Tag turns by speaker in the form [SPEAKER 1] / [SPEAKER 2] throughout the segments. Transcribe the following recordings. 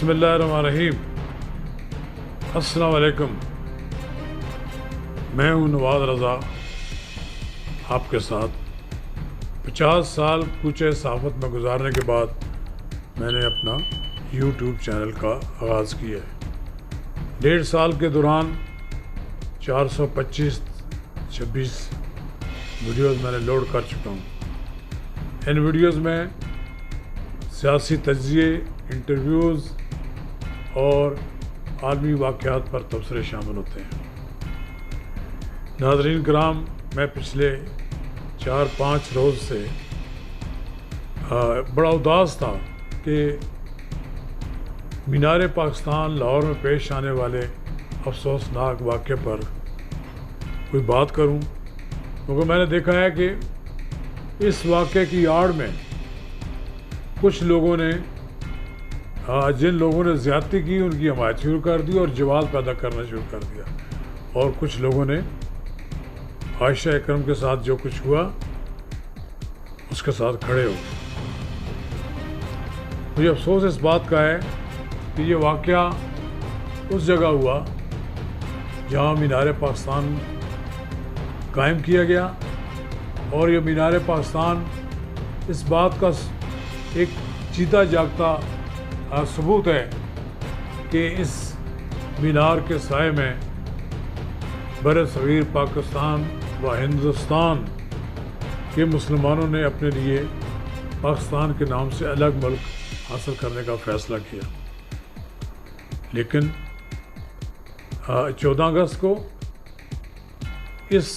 [SPEAKER 1] بسم اللہ الرحمن الرحیم۔ السلام علیکم، میں ہوں نواز رضا آپ کے ساتھ۔ 50 سال کوچے صحافت میں گزارنے کے بعد میں نے اپنا یوٹیوب چینل کا آغاز کیا ہے۔ 1.5 سال کے دوران 425-26 ویڈیوز میں نے لوڈ کر چکا ہوں۔ ان ویڈیوز میں سیاسی تجزیے، انٹرویوز اور عالمی واقعات پر تبصرے شامل ہوتے ہیں۔ ناظرین کرام، میں پچھلے 4-5 روز سے بڑا اداس تھا کہ مینار پاکستان لاہور میں پیش آنے والے افسوسناک واقعے پر کوئی بات کروں، کیونکہ میں نے دیکھا ہے کہ اس واقعے کی آڑ میں کچھ لوگوں نے جن لوگوں نے زیادتی کی ان کی حمایت شروع کر دی اور جوال پیدا کرنا شروع کر دیا، اور کچھ لوگوں نے عائشہ اکرم کے ساتھ جو کچھ ہوا اس کے ساتھ کھڑے ہو گئے۔ مجھے افسوس اس بات کا ہے کہ یہ واقعہ اس جگہ ہوا جہاں مینار پاکستان قائم کیا گیا، اور یہ مینار پاکستان اس بات کا ایک جیتا جاگتا ثبوت ہے کہ اس مینار کے سائے میں بر صغیر پاکستان و ہندوستان کے مسلمانوں نے اپنے لیے پاکستان کے نام سے الگ ملک حاصل کرنے کا فیصلہ کیا۔ لیکن 14 اگست کو اس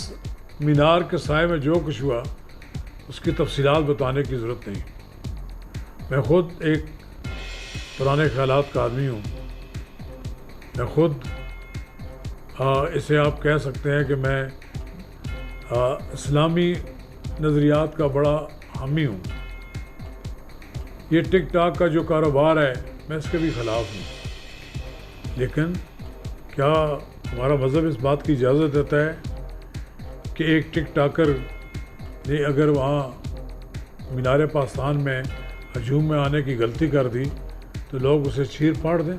[SPEAKER 1] مینار کے سائے میں جو کچھ ہوا اس کی تفصیلات بتانے کی ضرورت نہیں۔ میں خود ایک پرانے خیالات کا آدمی ہوں۔ میں خود اسے آپ کہہ سکتے ہیں کہ میں اسلامی نظریات کا بڑا حامی ہوں۔ یہ ٹک ٹاک کا جو کاروبار ہے میں اس کے بھی خلاف ہوں، لیکن کیا ہمارا مذہب اس بات کی اجازت دیتا ہے کہ ایک ٹک ٹاکر نے اگر وہاں مینار پاکستان میں ہجوم میں آنے کی غلطی کر دی تو لوگ اسے چیر پاڑ دیں؟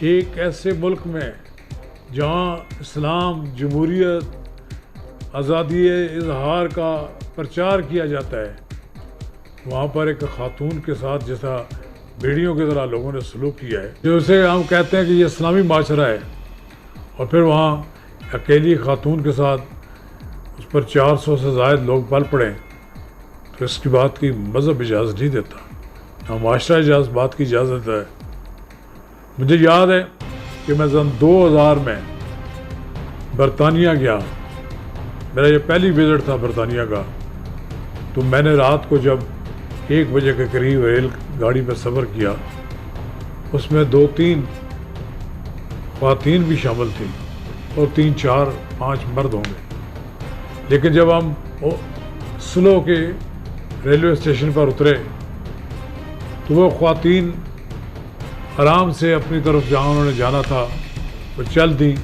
[SPEAKER 1] ایک ایسے ملک میں جہاں اسلام، جمہوریت، آزادی اظہار کا پرچار کیا جاتا ہے، وہاں پر ایک خاتون کے ساتھ جیسا بیڑیوں کی طرح لوگوں نے سلوک کیا ہے، جو اسے ہم کہتے ہیں کہ یہ اسلامی معاشرہ ہے، اور پھر وہاں اکیلی خاتون کے ساتھ اس پر 400 سے زائد لوگ پل پڑیں، تو اس کی بات کی مذہب اجازت نہیں دیتا، نہ معاشرہ بات کی اجازت ہے۔ مجھے یاد ہے کہ میں 2000 میں برطانیہ گیا، میرا یہ پہلی وزٹ تھا برطانیہ کا، تو میں نے رات کو جب 1 بجے کے قریب ریل گاڑی میں سفر کیا، اس میں 2-3 خواتین بھی شامل تھیں اور 3-4-5 مرد ہوں گے۔ لیکن جب ہم سلو کے ریلوے اسٹیشن پر اترے تو وہ خواتین آرام سے اپنی طرف جہاں انہوں نے جانا تھا وہ چل دیں۔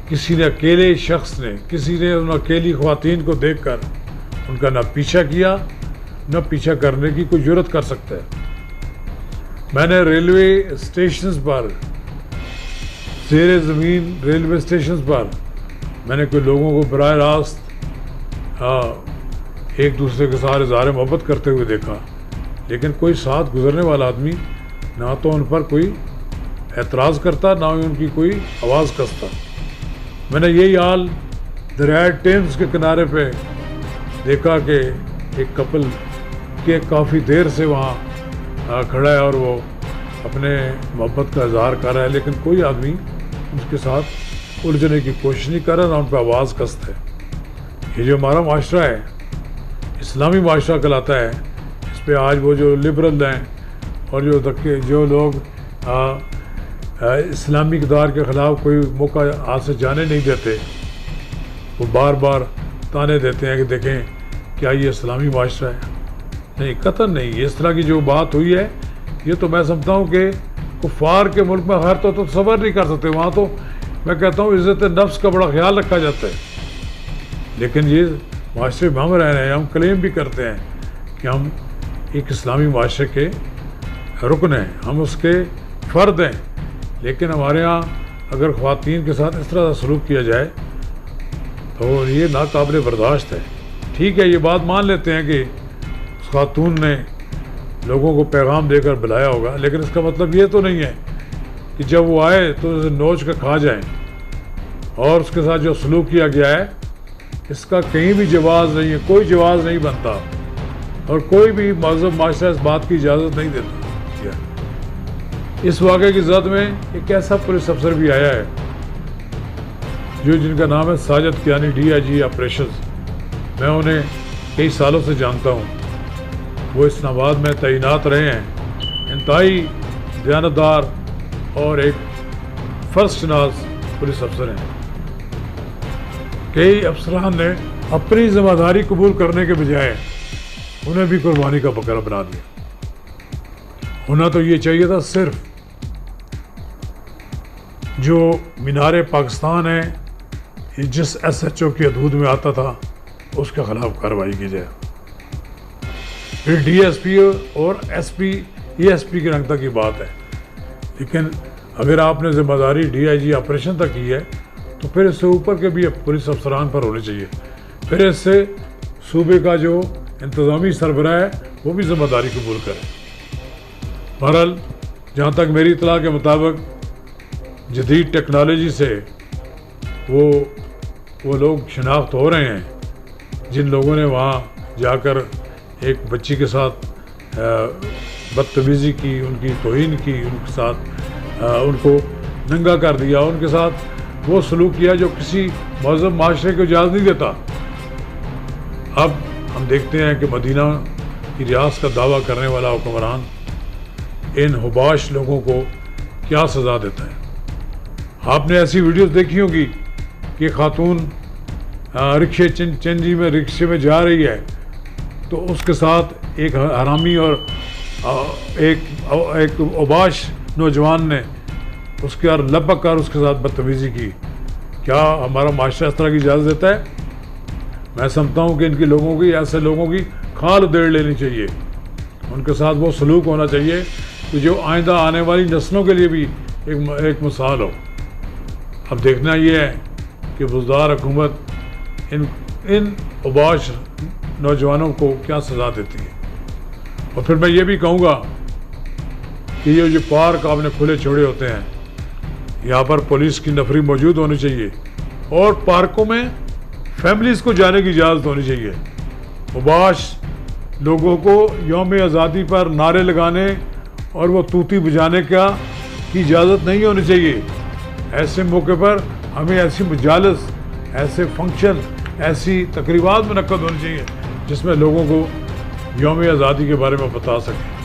[SPEAKER 1] کسی نے اکیلے شخص نے، کسی نے ان اکیلی خواتین کو دیکھ کر ان کا نہ پیچھا کیا، نہ پیچھا کرنے کی کوئی جرت کر سکتا ہے۔ میں نے ریلوے اسٹیشنز پر، زیر زمین ریلوے اسٹیشنز پر میں نے کوئی لوگوں کو براہ راست ایک دوسرے کے ساتھ اظہار محبت کرتے ہوئے دیکھا، لیکن کوئی ساتھ گزرنے والا آدمی نہ تو ان پر کوئی اعتراض کرتا، نہ ان کی کوئی آواز کستا۔ میں نے یہی حال دریائے ٹیمز کے کنارے پہ دیکھا کہ ایک کپل کے کافی دیر سے وہاں کھڑا ہے اور وہ اپنے محبت کا اظہار کر رہا ہے، لیکن کوئی آدمی اس کے ساتھ الجھنے کی کوشش نہیں کر رہا، نہ ان پہ آواز کست ہے۔ یہ جو ہمارا معاشرہ ہے، اسلامی معاشرہ کہلاتا ہے، اس پہ آج وہ جو لبرل ہیں اور جو لوگ اسلامی اقدار کے خلاف کوئی موقع ہاتھ سے جانے نہیں دیتے، وہ بار بار تانے دیتے ہیں کہ دیکھیں کیا یہ اسلامی معاشرہ ہے؟ نہیں، قطعاً نہیں۔ اس طرح کی جو بات ہوئی ہے، یہ تو میں سمجھتا ہوں کہ کفار کے ملک میں ہر تو تصور نہیں کر سکتے، وہاں تو میں کہتا ہوں عزت نفس کا بڑا خیال رکھا جاتا ہے، لیکن یہ معاشرے میں ہم رہ رہے ہیں، ہم کلیم بھی کرتے ہیں کہ ہم ایک اسلامی معاشرے کے رکن ہیں, ہم اس کے فرد ہیں, لیکن ہمارے ہاں اگر خواتین کے ساتھ اس طرح کا سلوک کیا جائے تو یہ ناقابل برداشت ہے. ٹھیک ہے, یہ بات مان لیتے ہیں کہ اس خاتون نے لوگوں کو پیغام دے کر بلایا ہوگا, لیکن اس کا مطلب یہ تو نہیں ہے کہ جب وہ آئے تو اسے نوچ کر کھا جائیں. اور اس کے ساتھ جو سلوک کیا گیا ہے اس کا کہیں بھی جواز نہیں ہے, کوئی جواز نہیں بنتا, اور کوئی بھی مہذب معاشرہ اس بات کی اجازت نہیں دیتا. اس واقعے کی زد میں ایک ایسا پولیس افسر بھی آیا ہے جن کا نام ہے ساجد کیانی, DIG آپریشنز. میں انہیں کئی سالوں سے جانتا ہوں. وہ اسلام آباد میں تعینات رہے ہیں. انتہائی دیانتدار اور ایک فرض شناس پولیس افسر ہیں. کئی افسران نے اپنی ذمہ داری قبول کرنے کے بجائے انہیں بھی قربانی کا بکرا بنا دیا. ہونا تو یہ چاہیے تھا صرف جو مینار پاکستان ہے جس SHO کی حدود میں آتا تھا اس کے خلاف کارروائی کی جائے. پھر DSP اور SP ESP کے رنگ تک کی بات ہے, لیکن اگر آپ نے ذمہ داری DIG آپریشن تک کی ہے تو پھر اس سے اوپر کے بھی پولیس افسران پر ہونے چاہیے. پھر اس سے صوبے کا جو انتظامی سربراہ ہے وہ بھی ذمہ داری قبول کرے. بہرحال جہاں تک میری اطلاع کے مطابق جدید ٹیکنالوجی سے وہ لوگ شناخت ہو رہے ہیں جن لوگوں نے وہاں جا کر ایک بچی کے ساتھ بدتمیزی کی, ان کی توہین کی, ان کے ساتھ ان کو ننگا کر دیا, ان کے ساتھ وہ سلوک کیا جو کسی مہذب معاشرے کو اجازت نہیں دیتا. اب ہم دیکھتے ہیں کہ مدینہ کی ریاست کا دعویٰ کرنے والا حکمران ان حباش لوگوں کو کیا سزا دیتا ہے. آپ نے ایسی ویڈیوز دیکھی ہوگی کہ خاتون رکشے چنجی میں رکشے میں جا رہی ہے تو اس کے ساتھ ایک حرامی اور ایک اوباش نوجوان نے اس کے اور لپک کر اس کے ساتھ بدتمیزی کی. کیا ہمارا معاشرہ اس طرح کی اجازت دیتا ہے؟ میں سمجھتا ہوں کہ ان کے لوگوں کی, ایسے لوگوں کی کھال ادھیڑ لینی چاہیے. ان کے ساتھ وہ سلوک ہونا چاہیے کہ جو آئندہ آنے والی نسلوں کے لیے بھی ایک مثال ہو. اب دیکھنا یہ ہے کہ بزدار حکومت ان اوباش نوجوانوں کو کیا سزا دیتی ہے. اور پھر میں یہ بھی کہوں گا کہ یہ جو پارک آپ نے کھلے چھوڑے ہوتے ہیں یہاں پر پولیس کی نفری موجود ہونی چاہیے, اور پارکوں میں فیملیز کو جانے کی اجازت ہونی چاہیے. اوباش لوگوں کو یوم آزادی پر نعرے لگانے اور وہ طوطی بجانے کی اجازت نہیں ہونی چاہیے. ایسے موقع پر ہمیں ایسی مجالس, ایسے فنکشن, ایسی تقریبات منعقد ہونی چاہیے جس میں لوگوں کو یوم آزادی کے بارے میں بتا سکیں.